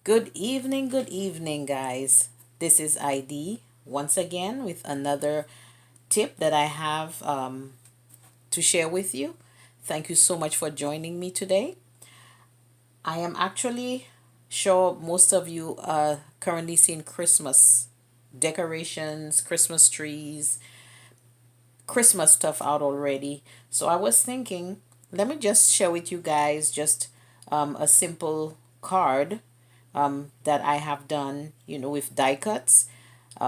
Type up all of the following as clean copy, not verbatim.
Good evening, guys. This is ID once again with another tip that I have to share with you. Thank you so much for joining me today. I am actually sure most of you are currently seeing Christmas decorations, Christmas trees, Christmas stuff out already. So I was thinking, let me just share with you guys just a simple card that I have done, with die cuts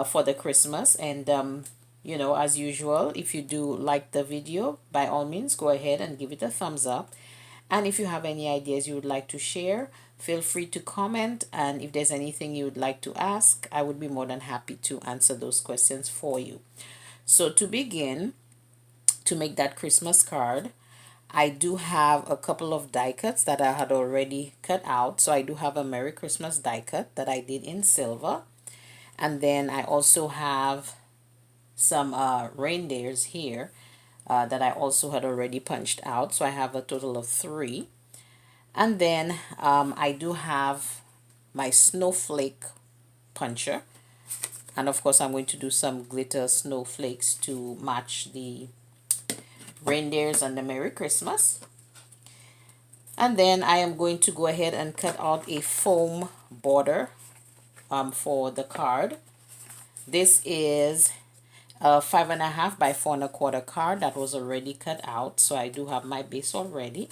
for the Christmas. And, as usual, if you do like the video, by all means, go ahead and give it a thumbs up. And if you have any ideas you would like to share, feel free to comment. And if there's anything you would like to ask, I would be more than happy to answer those questions for you. So, to begin, to make that Christmas card, I do have a couple of die cuts that I had already cut out. So I do have a Merry Christmas die cut that I did in silver. And then I also have some reindeers here that I also had already punched out. So I have a total of three. And then I do have my snowflake puncher. And of course, I'm going to do some glitter snowflakes to match the reindeers and the Merry Christmas. And then I am going to go ahead and cut out a foam border for the card. This is a 5.5 by 4.25 card that was already cut out. So I do have my base already.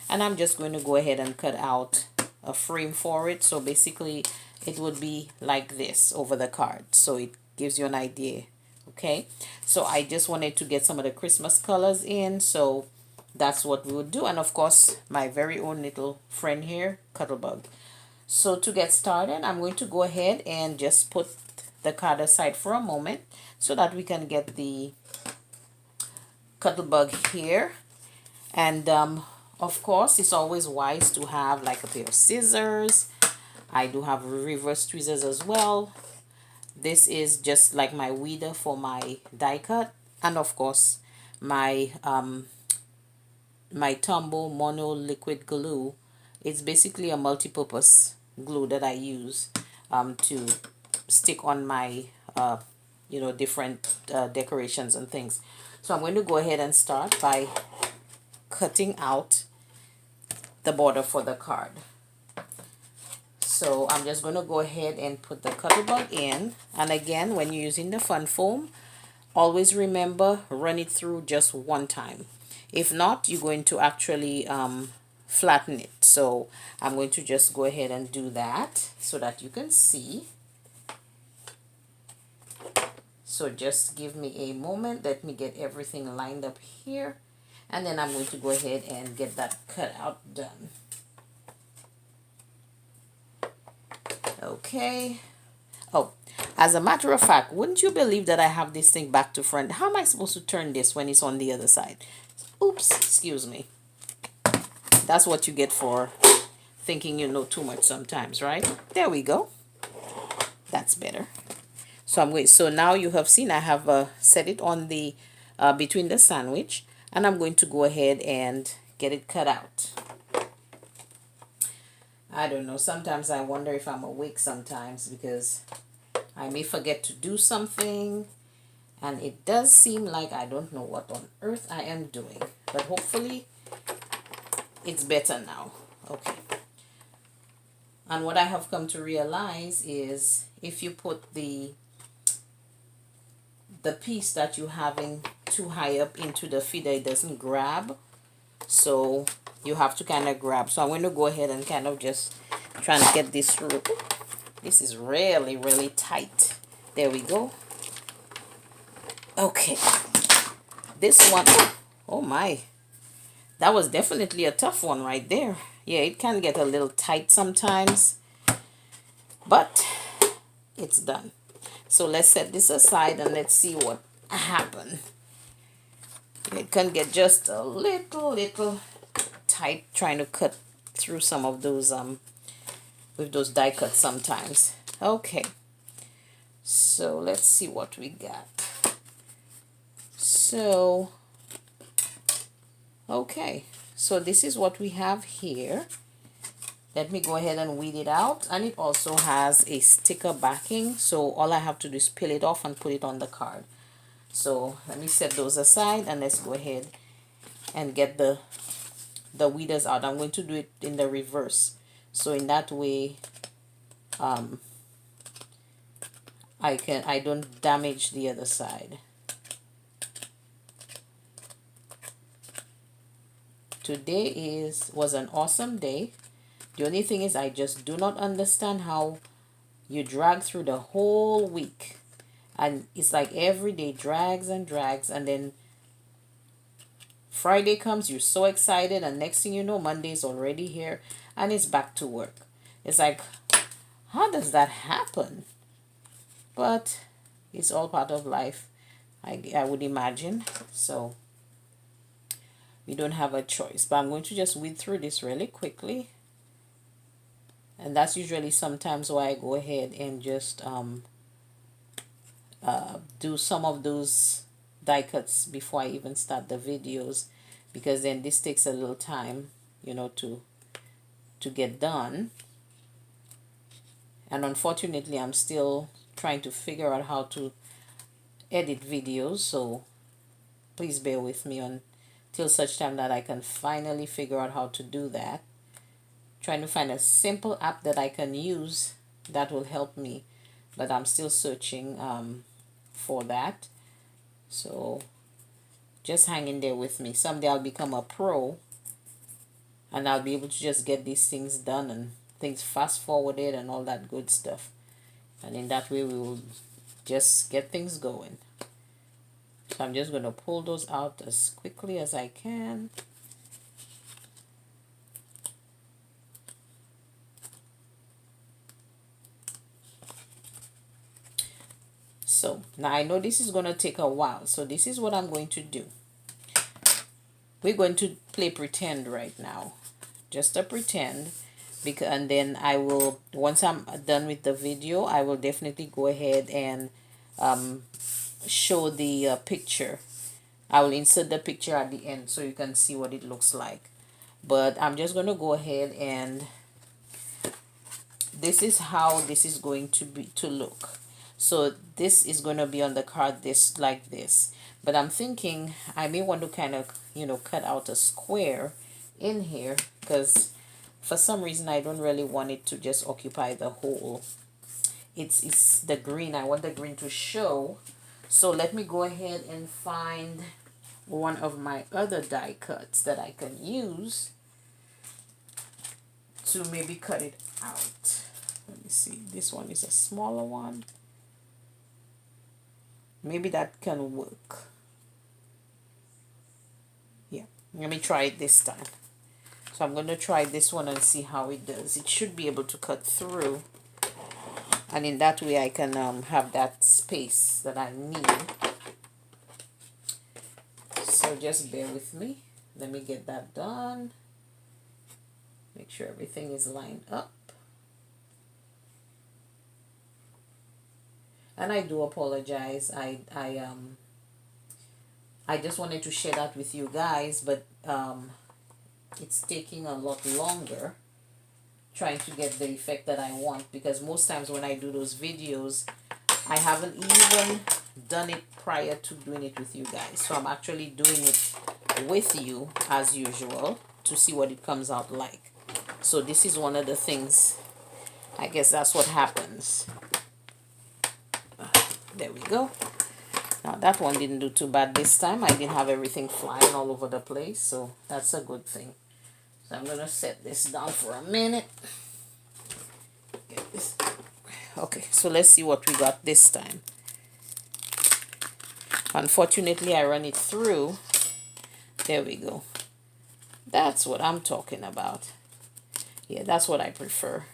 And I'm just going to go ahead and cut out a frame for it. So basically it would be like this over the card. So it gives you an idea. Okay. So I just wanted to get some of the Christmas colors in. So that's what we would do. And of course, my very own little friend here, Cuttlebug. So to get started, I'm going to go ahead and just put the card aside for a moment so that we can get the Cuttlebug here. And of course, it's always wise to have like a pair of scissors. I do have reverse tweezers as well. This is just like my weeder for my die cut. And of course, my Tombow Mono liquid glue. It's basically a multi-purpose glue that I use to stick on my different decorations and things. So I'm going to go ahead and start by cutting out the border for the card. So I'm just going to go ahead and put the Cuttlebug in. And again, when you're using the fun foam, always remember, run it through just one time. If not, you're going to actually flatten it. So I'm going to just go ahead and do that so that you can see. So just give me a moment. Let me get everything lined up here. And then I'm going to go ahead and get that cut out done. Okay. Oh, as a matter of fact, wouldn't you believe that I have this thing back to front? How am I supposed to turn this when it's on the other side? Oops, excuse me. That's what you get for thinking you know too much sometimes, right? There we go. That's better. So I'm going. So now you have seen I have set it on the between the sandwich, and I'm going to go ahead and get it cut out. I don't know. Sometimes I wonder if I'm awake sometimes because I may forget to do something, and it does seem like I don't know what on earth I am doing. But hopefully it's better now. Okay. And what I have come to realize is if you put the piece that you having too high up into the feeder, it doesn't grab. So you have to kind of grab. So I'm going to go ahead and kind of just try and get this through. This is really, really tight. There we go. Okay. This one, oh my. That was definitely a tough one right there. Yeah, it can get a little tight sometimes, but it's done. So let's set this aside and let's see what happened. It can get just a little tight trying to cut through some of those with those die cuts sometimes. Okay, so let's see what we got. So okay, so this is what we have here. Let me go ahead and weed it out. And it also has a sticker backing, so all I have to do is peel it off and put it on the card. So let me set those aside and let's go ahead and get the weeders out. I'm going to do it in the reverse, so in that way I don't damage the other side. Today was an awesome day. The only thing is I just do not understand how you drag through the whole week, and it's like every day drags and drags, and then Friday comes, you're so excited, and next thing you know, Monday's already here and it's back to work. It's like, how does that happen? But it's all part of life, I would imagine. So we don't have a choice. But I'm going to just weed through this really quickly. And that's usually sometimes why I go ahead and just do some of those die cuts before I even start the videos, because then this takes a little time, you know, to get done. And unfortunately I'm still trying to figure out how to edit videos, so please bear with me until such time that I can finally figure out how to do that. Trying to find a simple app that I can use that will help me, but I'm still searching for that. So just hang in there with me. Someday I'll become a pro and I'll be able to just get these things done and things fast forwarded and all that good stuff. And in that way we will just get things going. So I'm just going to pull those out as quickly as I can. So now I know this is going to take a while, so this is what I'm going to do. We're going to play pretend right now, just a pretend, because, and then I will, once I'm done with the video, I will definitely go ahead and show the picture. I will insert the picture at the end so you can see what it looks like. But I'm just going to go ahead and this is how this is going to look. So this is going to be on the card this like this, but I'm thinking I may want to kind of, you know, cut out a square in here, because for some reason I don't really want it to just occupy the whole. It's the green, I want the green to show. So let me go ahead and find one of my other die cuts that I can use to maybe cut it out. Let me see, this one is a smaller one. Maybe that can work. Yeah, let me try it this time. So I'm going to try this one and see how it does. It should be able to cut through, and in that way I can have that space that I need. So just bear with me. Let me get that done. Make sure everything is lined up. And I do apologize. I just wanted to share that with you guys, but it's taking a lot longer trying to get the effect that I want, because most times when I do those videos I haven't even done it prior to doing it with you guys. So I'm actually doing it with you as usual to see what it comes out like. So this is one of the things, I guess that's what happens. There we go. Now that one didn't do too bad this time. I didn't have everything flying all over the place, so that's a good thing. So I'm going to set this down for a minute. Get this. Okay, so let's see what we got this time. Unfortunately, I run it through. There we go. That's what I'm talking about. Yeah, that's what I prefer.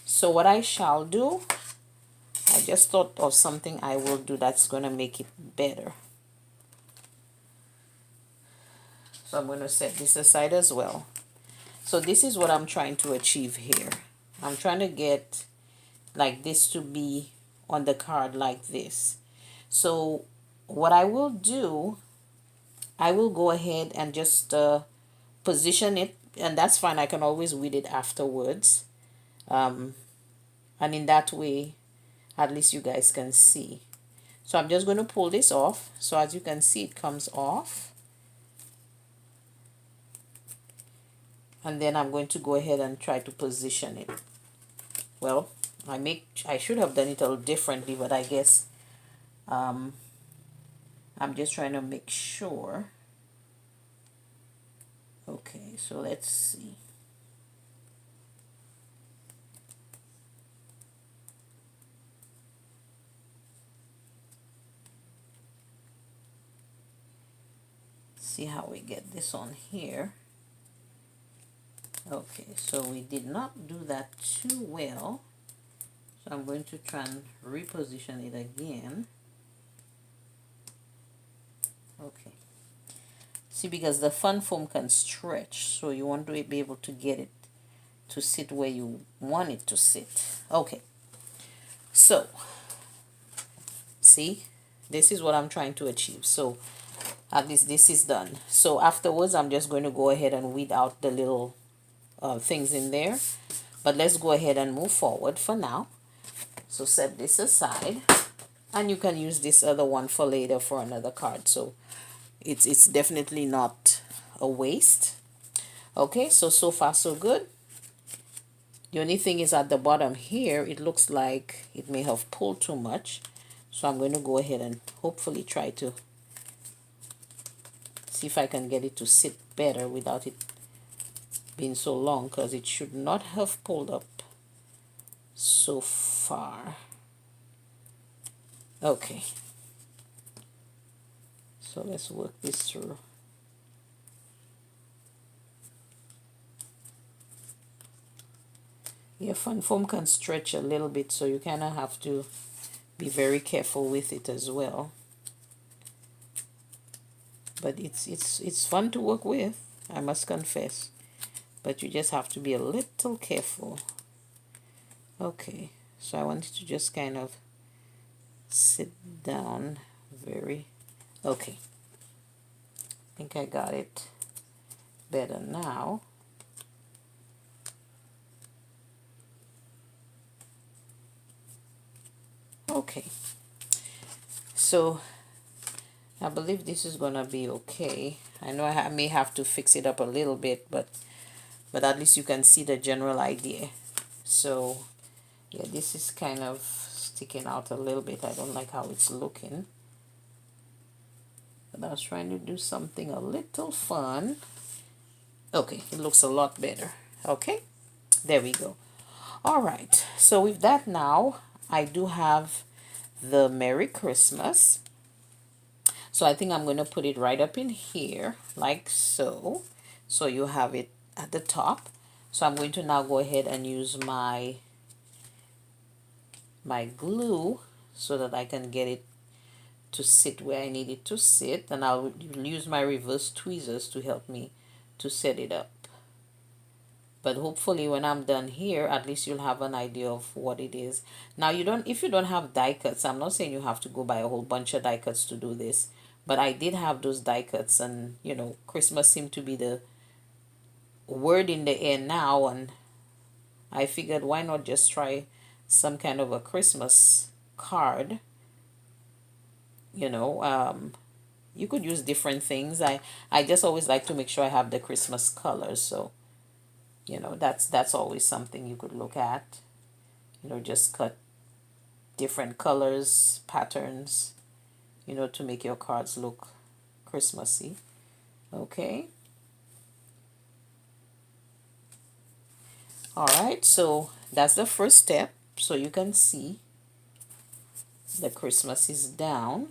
So what I shall do, I just thought of something I will do that's going to make it better. So I'm going to set this aside as well. So this is what I'm trying to achieve here. I'm trying to get like this to be on the card like this. So what I will do, I will go ahead and just position it and that's fine. I can always weed it afterwards. And in that way, at least you guys can see. So I'm just going to pull this off. So as you can see, it comes off. And then I'm going to go ahead and try to position it. Well, I should have done it a little differently, but I guess I'm just trying to make sure. Okay, so let's see. See how we get this on here. Okay, so we did not do that too well. So I'm going to try and reposition it again. Okay. See, because the fun foam can stretch, so you want to be able to get it to sit where you want it to sit. Okay. So, see, this is what I'm trying to achieve. So, at least this is done. So afterwards, I'm just going to go ahead and weed out the little things in there. But let's go ahead and move forward for now. So set this aside, and you can use this other one for later for another card. So it's definitely not a waste. Okay, so far so good. The only thing is at the bottom here, it looks like it may have pulled too much. So I'm going to go ahead and hopefully try to see if I can get it to sit better without it being so long, because it should not have pulled up so far. Okay, so let's work this through. Yeah, fun foam can stretch a little bit, so you kind of have to be very careful with it as well. But it's fun to work with, I must confess. But you just have to be a little careful. Okay, so I wanted to just kind of sit down very. Okay, I think I got it better now. Okay, so I believe this is gonna be okay. I know I may have to fix it up a little bit, but at least you can see the general idea. So yeah, this is kind of sticking out a little bit. I don't like how it's looking, but I was trying to do something a little fun. Okay, it looks a lot better. Okay, there we go. All right, so with that now, I do have the Merry Christmas. So I think I'm going to put it right up in here, like so. So you have it at the top. So I'm going to now go ahead and use my glue so that I can get it to sit where I need it to sit. And I'll use my reverse tweezers to help me to set it up. But hopefully when I'm done here, at least you'll have an idea of what it is. Now if you don't have die cuts, I'm not saying you have to go buy a whole bunch of die cuts to do this. But I did have those die cuts, and Christmas seemed to be the word in the air now, and I figured why not just try some kind of a Christmas card. You could use different things. I just always like to make sure I have the Christmas colors, so that's always something you could look at. Just cut different colors, patterns, to make your cards look Christmassy. Okay. All right, so that's the first step. So you can see the Christmas is down.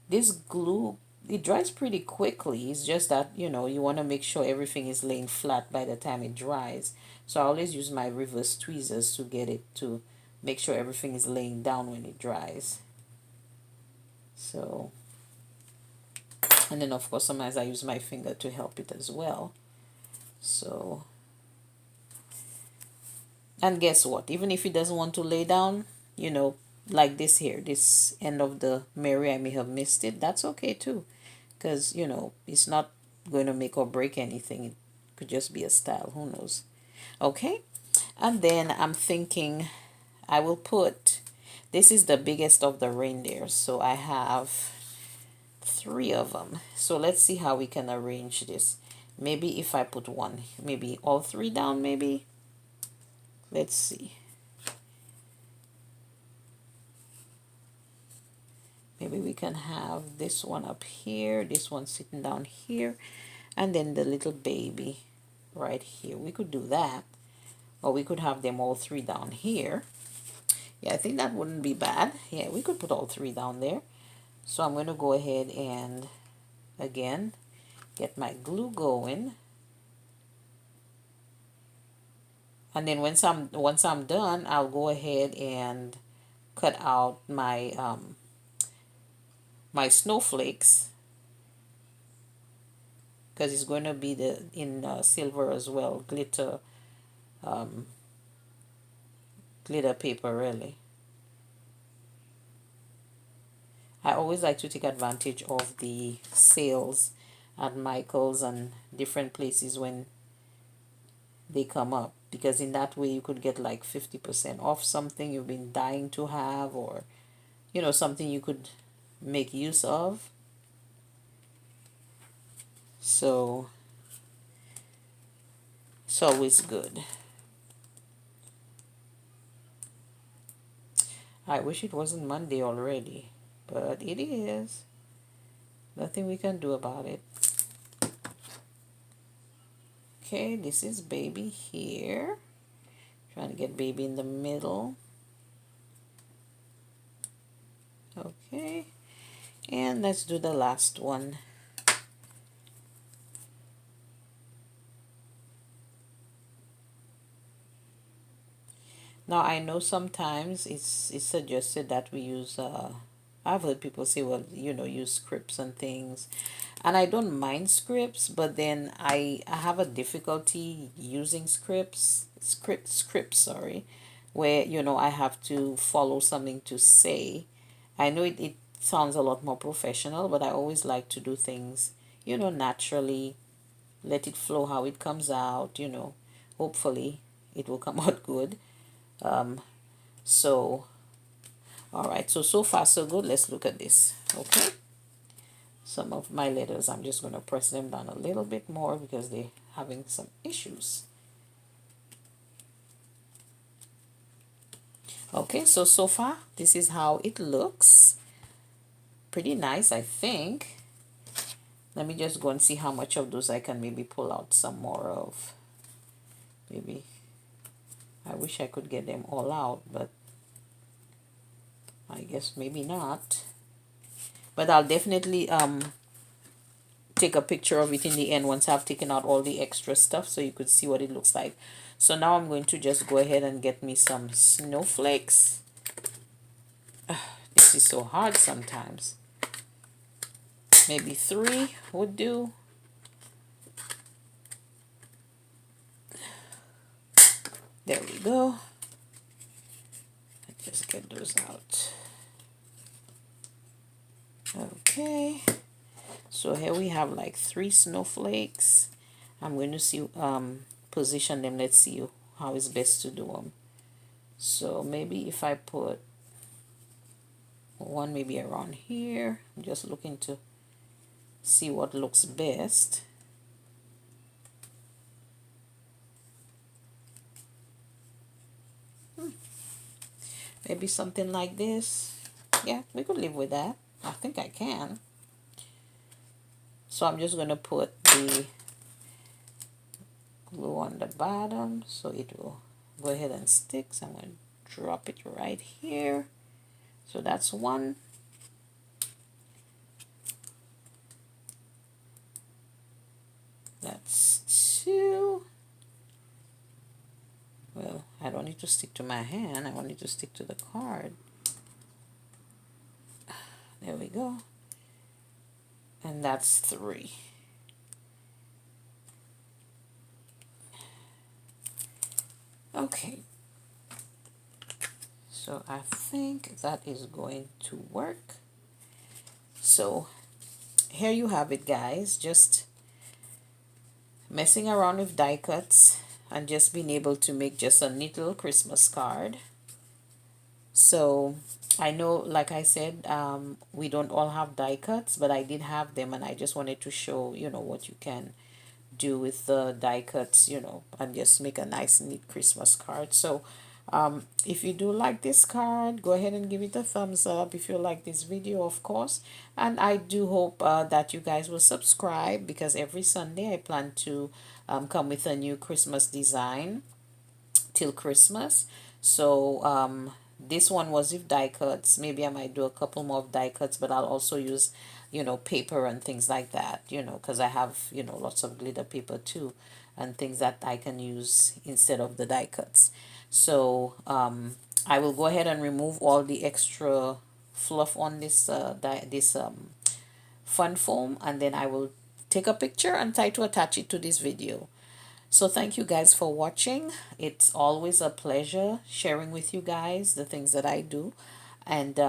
This glue, it dries pretty quickly. It's just that, you want to make sure everything is laying flat by the time it dries. So I always use my reverse tweezers to get it to make sure everything is laying down when it dries. So, and then of course sometimes I use my finger to help it as well. So, and guess what? Even if it doesn't want to lay down, like this here, this end of the Mary, I may have missed it. That's okay too, because it's not going to make or break anything. It could just be a style. Who knows? Okay. And then I'm thinking I will put, this is the biggest of the reindeers. So I have three of them. So let's see how we can arrange this. Maybe if I put one, maybe all three down, maybe. Let's see. Maybe we can have this one up here, this one sitting down here, and then the little baby right here. We could do that. Or we could have them all three down here. Yeah, I think that wouldn't be bad. Yeah, we could put all three down there. So I'm going to go ahead and, again, get my glue going. And then once I'm done, I'll go ahead and cut out my my snowflakes, because it's going to be in silver as well, um, glitter paper really. I always like to take advantage of the sales at Michael's and different places when they come up, because in that way you could get like 50% off something you've been dying to have, or something you could make use of. So it's always good. I wish it wasn't Monday already, but it is. Nothing we can do about it. Okay, this is baby here. Trying to get baby in the middle. Okay, and let's do the last one. Now I know sometimes it's suggested that we use I've heard people say, well, use scripts and things, and I don't mind scripts, but then I have a difficulty using scripts, sorry, where I have to follow something to say. I know it sounds a lot more professional, but I always like to do things naturally, let it flow how it comes out. Hopefully it will come out good. So all right, so far so good. Let's look at this. Okay, some of my letters, I'm just going to press them down a little bit more because they're having some issues. Okay, so far this is how it looks. Pretty nice, I think. Let me just go and see how much of those I can maybe pull out some more of. Maybe I wish I could get them all out, but I guess maybe not. But I'll definitely take a picture of it in the end once I've taken out all the extra stuff, so you could see what it looks like. So now I'm going to just go ahead and get me some snowflakes. This is so hard sometimes. Maybe 3 would do. There we go. Let's just get those out. Okay. So here we have like 3 snowflakes. I'm going to see position them. Let's see how it's best to do them. So maybe if I put one maybe around here, I'm just looking to see what looks best. Maybe something like this. Yeah, we could live with that. I think I can. So I'm just going to put the glue on the bottom so it will go ahead and stick. So I'm going to drop it right here. So that's 1. That's 2. Well, I don't need to stick to my hand. I want it to stick to the card. There we go. And that's 3. Okay. So I think that is going to work. So here you have it, guys. Just messing around with die cuts and just being able to make just a neat little Christmas card. So I know, like I said, we don't all have die cuts, but I did have them, and I just wanted to show, what you can do with the die cuts, and just make a nice, neat Christmas card. So if you do like this card, go ahead and give it a thumbs up if you like this video, of course. And I do hope that you guys will subscribe, because every Sunday I plan to come with a new Christmas design till Christmas. So this one was with die cuts. Maybe I might do a couple more of die cuts, but I'll also use, paper and things like that, because I have, lots of glitter paper too, and things that I can use instead of the die cuts. So I will go ahead and remove all the extra fluff on this fun foam, and then I will take a picture and try to attach it to this video. So thank you guys for watching. It's always a pleasure sharing with you guys the things that I do. And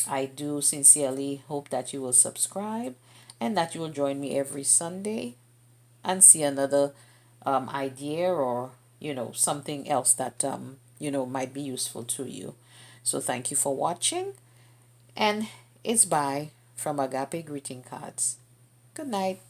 I do sincerely hope that you will subscribe and that you will join me every Sunday and see another idea, or, something else that, might be useful to you. So thank you for watching. And it's bye from Agape Greeting Cards. Good night.